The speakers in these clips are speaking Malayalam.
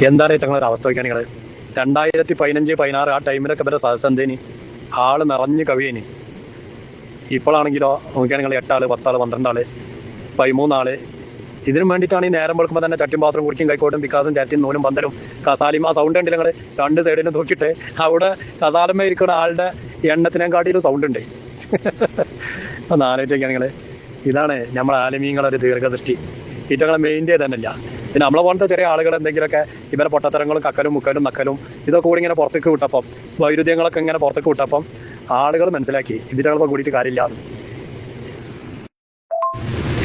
എന്താണ് ഏറ്റവും ഒരു അവസ്ഥ വയ്ക്കാൻ നിങ്ങൾ 2015-16 ആ ടൈമിലൊക്കെ ഇവരെ സദസ്സെന്തേനി ആള് നിറഞ്ഞ് കവിയേനി. ഇപ്പോഴാണെങ്കിലോ നോക്കിയാൽ നിങ്ങൾ 8 ആള് 10 ആള് 12 ആള് 13 ആള്. ഇതിനു വേണ്ടിയിട്ടാണ് ഈ നേരം വെളുക്കുമ്പോൾ തന്നെ ചട്ടിയും പാത്രം കുടിക്കും കൈക്കോട്ടും പിക്കാസും ചാറ്റിയും നൂലും പന്തലും കസാലയും. ആ സൗണ്ട് ഉണ്ടല്ലോ നിങ്ങൾ 2 സൈഡിലും നോക്കിയിട്ട് അവിടെ കസാലമ്മ ഇരിക്കുന്ന ആളുടെ എണ്ണത്തിനെക്കാട്ടിലും സൗണ്ട് ഉണ്ട്. ഒന്ന് ആലോചിക്കാൻ നിങ്ങൾ. ഇതാണ് നമ്മളെ ആലിമീങ്ങളൊരു ദീർഘദൃഷ്ടി. ഈറ്റങ്ങളെ മെയിൻ്റെ തന്നെയില്ല. പിന്നെ നമ്മളെ പോലത്തെ ചെറിയ ആളുകൾ എന്തെങ്കിലുമൊക്കെ ഇവരെ പൊട്ടത്തരങ്ങളും കക്കലും മുക്കലും നക്കലും ഇതൊക്കെ കൂടി ഇങ്ങനെ പുറത്തേക്ക് വിട്ടപ്പം വൈരുദ്ധ്യങ്ങളൊക്കെ ഇങ്ങനെ പുറത്തേക്ക് വിട്ടപ്പം ആളുകൾ മനസ്സിലാക്കി ഇതിറ്റങ്ങളെ കൂടിയിട്ട് കാര്യമില്ല.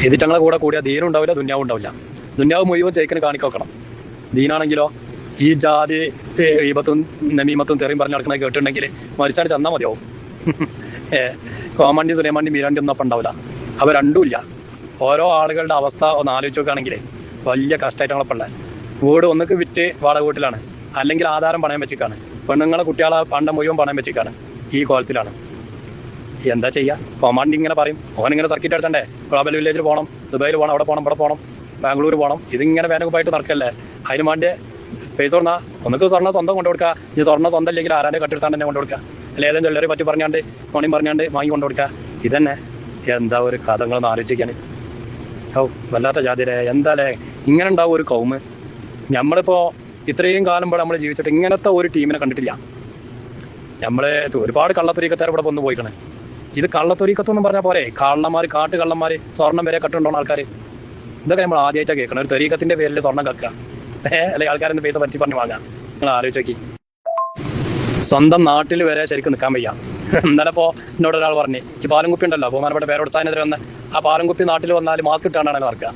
ഇതിറ്റങ്ങളെ കൂടിയാൽ ദീനും ഉണ്ടാവില്ല, ദുന്യാവും ഉണ്ടാവില്ല. ദുന്യാവ് മുഴുവൻ ചേക്കിന് കാണിക്കണം. ദീനാണെങ്കിലോ ഈ ജാതി ഈപത്തും നമീമത്തും തെറിയും പറഞ്ഞ് നടക്കുന്നത് കേട്ടിട്ടുണ്ടെങ്കിൽ മരിച്ചാണ് ചെന്നാൽ മതിയാവും. കോമണ്ടി സുലൈമാണ്ടി മീരാണ്ടി ഒന്നും അപ്പം ഉണ്ടാവില്ല. അവ രണ്ടും ഇല്ല. ഓരോ ആളുകളുടെ അവസ്ഥ ഒന്ന് ആലോചിച്ച് നോക്കുകയാണെങ്കിൽ വലിയ കഷ്ടമായിട്ട് ഞങ്ങളപ്പോൾ വീട് ഒന്നിക്ക് വിറ്റ് വാടക വീട്ടിലാണ്, അല്ലെങ്കിൽ ആധാരം പണയം വെച്ചിക്കാണ്. പെണ്ണുങ്ങളെ കുട്ടികളെ പണ്ടം മുഴുവൻ പണയം വെച്ചിക്കാണ്. ഈ കോലത്തിലാണ്. എന്താ ചെയ്യുക? കൊമാൻഡ് ഇങ്ങനെ പറയും, ഓനിങ്ങനെ സർക്കിറ്റ് അടിച്ചണ്ടേ, ഗ്ലോബൽ വില്ലേജിൽ പോകണം, ദുബായിൽ പോകണം, അവിടെ പോകണം, ഇവിടെ പോകണം, ബാംഗ്ലൂർ പോകണം. ഇതിങ്ങനെ വേനക്കുപ്പായിട്ട് നടക്കല്ലേ. അതിന് വേണ്ടി പൈസ കൊടുന്നാൽ ഒന്നിക്ക് സ്വർണ്ണം സ്വന്തം കൊണ്ടു കൊടുക്കുക. ഈ സ്വർണ്ണം സ്വന്തം ഇല്ലെങ്കിൽ ആരാൻ്റെ കട്ടെടുത്താണ്ട് തന്നെ കൊണ്ടു കൊടുക്കുക. അല്ലെങ്കിൽ ഏതെങ്കിലും ജ്വല്ലറി പറ്റി പറഞ്ഞാണ്ട് പണിയും പറഞ്ഞാണ്ട് വാങ്ങി കൊണ്ടു കൊടുക്കുക. ഇതന്നെ എന്താ ഒരു കഥകളൊന്ന് ആലോചിക്കാൻ. ഓ വല്ലാത്ത ജാതിരെ എന്താല്ലേ ഇങ്ങനെ ഉണ്ടാവും ഒരു കൗമ്. നമ്മളിപ്പോൾ ഇത്രയും കാലം നമ്മൾ ജീവിച്ചിട്ട് ഇങ്ങനത്തെ ഒരു ടീമിനെ കണ്ടിട്ടില്ല. നമ്മൾ ഒരുപാട് കള്ളത്തൊരീക്കത്തേരെ ഇവിടെ വന്ന് പോയിക്കണേ. ഇത് കള്ളത്തൊരീക്കത്തൊന്നും പറഞ്ഞാൽ പോരെ, കള്ളന്മാർ കാട്ടുകള്ളന്മാർ സ്വർണ്ണം വരെ കട്ടുണ്ടോണം ആൾക്കാർ. ഇതൊക്കെ നമ്മൾ ആദ്യമായിട്ടാണ് കേൾക്കണം. ഒരു തൊരീക്കത്തിൻ്റെ പേരിൽ സ്വർണ്ണം കക്കുക, അല്ലെങ്കിൽ ആൾക്കാരെന്ന് പൈസ പറ്റി പറഞ്ഞ് വാങ്ങാം. നിങ്ങൾ ആലോചിച്ച് നോക്കി. സ്വന്തം നാട്ടിൽ വരെ ശരിക്കും നിൽക്കാൻ വയ്യ. ഇന്നലെ ഇപ്പോൾ എന്നോട് ഒരാൾ പറഞ്ഞു, ഈ പാലും കുപ്പി ഉണ്ടല്ലോ ബഹുമാനപ്പെട്ട പേരോത്സാഹനെതിരെ വന്ന്, ആ പാലും കുപ്പി നാട്ടിൽ വന്നാൽ മാസ്ക് ഇട്ടാണ് നടക്കുക.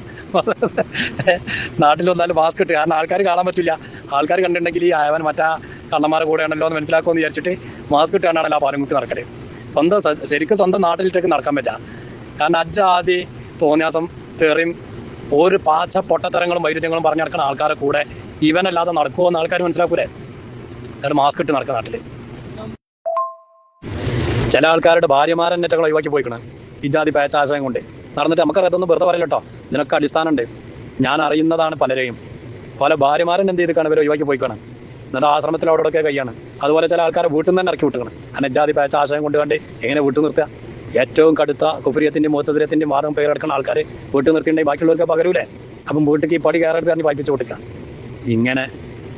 നാട്ടിൽ വന്നാലും മാസ്ക് ഇട്ട്, കാരണം ആൾക്കാർ കാണാൻ പറ്റില്ല. ആൾക്കാർ കണ്ടിട്ടുണ്ടെങ്കിൽ ഈ അവൻ മറ്റാ കള്ളന്മാരെ കൂടെയാണല്ലോ എന്ന് മനസ്സിലാക്കുമെന്ന് വിചാരിച്ചിട്ട് മാസ്ക് ഇട്ടാണല്ലോ ആ പാലും കുപ്പി നടക്കല്. ശരിക്കും സ്വന്തം നാട്ടിലേക്ക് നടക്കാൻ പറ്റുക. കാരണം അജ്ജാതി തോന്നിയാസം തെറിയും ഒരു പാച്ച പൊട്ടത്തരങ്ങളും വൈരുദ്ധ്യങ്ങളും പറഞ്ഞു നടക്കുന്ന ആൾക്കാരെ കൂടെ ഇവനല്ലാതെ നടക്കുമോ എന്ന് ആൾക്കാർ മനസ്സിലാക്കൂലേ. എന്നിട്ട് മാസ്ക് ഇട്ട് നടക്കുന്ന നാട്ടിൽ ചില ആൾക്കാരുടെ ഭാര്യമാരെന്നറ്റങ്ങൾ ഒഴിവാക്കി പോയിക്കണം ഈ ജാതി പേച്ചാശയം കൊണ്ട് നടന്നിട്ട്. നമുക്കറിയാത്തൊന്നും വെറുതെ പറയില്ല കേട്ടോ, ഇതിനൊക്കെ അടിസ്ഥാനമുണ്ട്. ഞാൻ അറിയുന്നതാണ് പലരെയും. പല ഭാര്യമാരൻ എന്ത് ചെയ്തിട്ടാണ് ഇവർ ഒഴിവാക്കി പോയിക്കണം. എന്നിട്ട് ആശ്രമത്തിൽ അവിടെയൊക്കെ കൈയാണ്. അതുപോലെ ചില ആൾക്കാരെ വീട്ടിൽ നിന്ന് തന്നെ ഇറക്കി വിട്ടുക്കണം. അനജാതി പേച്ചാശയം കൊണ്ട് കണ്ട് എങ്ങനെ വീട്ടിൽ നിർത്തുക? ഏറ്റവും കടുത്ത കുഫ്രിയത്തിൻ്റെയും മുഅ്തസിലത്തിൻ്റെയും വാദം പേരെടുക്കുന്ന ആൾക്കാർ വീട്ടിൽ നിർത്തിയിട്ടുണ്ടെങ്കിൽ ബാക്കിയുള്ളവർക്ക് പകരൂലേ. അപ്പം വീട്ടിലേക്ക് ഈ പടി കയറെടുത്ത് തന്നെ വായിപ്പിച്ച് കൊടുക്കുക. ഇങ്ങനെ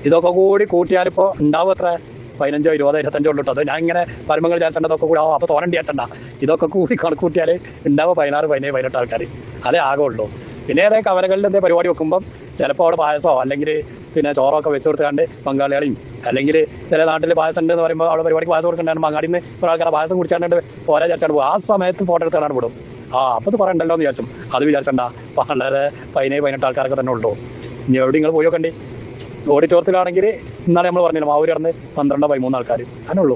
ഇതൊക്കെ കൂടി കൂട്ടിയാലിപ്പോൾ ഉണ്ടാവും എത്ര 15, 20, 25 ഉള്ളൂ. അത് ഞാൻ ഇങ്ങനെ പരമങ്ങൾ ചേർത്തേണ്ടതൊക്കെ കൂടി അപ്പോൾ തോരണ്ടി ചേർത്തണ്ട. ഇതൊക്കെ കൂടി കണക്കൂട്ടിയാൽ ഉണ്ടാവും 16, 17, 18 ആൾക്കാർ. അതേ ആകുള്ളൂ. പിന്നെ ഏതൊക്കെ കവലകളിൽ എന്തേ പരിപാടി വെക്കുമ്പം ചിലപ്പോൾ അവിടെ പായസമോ അല്ലെങ്കിൽ പിന്നെ ചോറൊക്കെ വെച്ച് കൊടുത്താണ്ട് പങ്കാളികളെയും, അല്ലെങ്കിൽ ചില നാട്ടിൽ പായസം ഉണ്ട് എന്ന് പറയുമ്പോൾ അവിടെ പരിപാടിക്ക് പായസം കൊടുക്കണ്ടാണ് മങ്ങാടിയിൽ നിന്ന് ഒരു ആൾക്കാരെ പായസം കുടിച്ചാണ്ട് പോരാ വിചാരിച്ചാണ്ട് പോകും. ആ സമയത്ത് ഫോട്ടോ എടുത്താണ് വിടും. അപ്പോൾ ഇത് പറയണ്ടല്ലോ എന്ന് വിചാരിച്ചും. അത് വിചാരിച്ചണ്ട. വളരെ 17, 18 ആൾക്കാരൊക്കെ തന്നെ ഉള്ളൂ. ഇനി എവിടെ നിങ്ങൾ പോയോ കണ്ടി? ഓഡിറ്റോറിയത്തിലാണെങ്കിൽ ഇന്നാളെ നമ്മൾ പറഞ്ഞില്ല മാവൂർ നടന്ന് 12, 13 ആൾക്കാർ അതിനുള്ളൂ.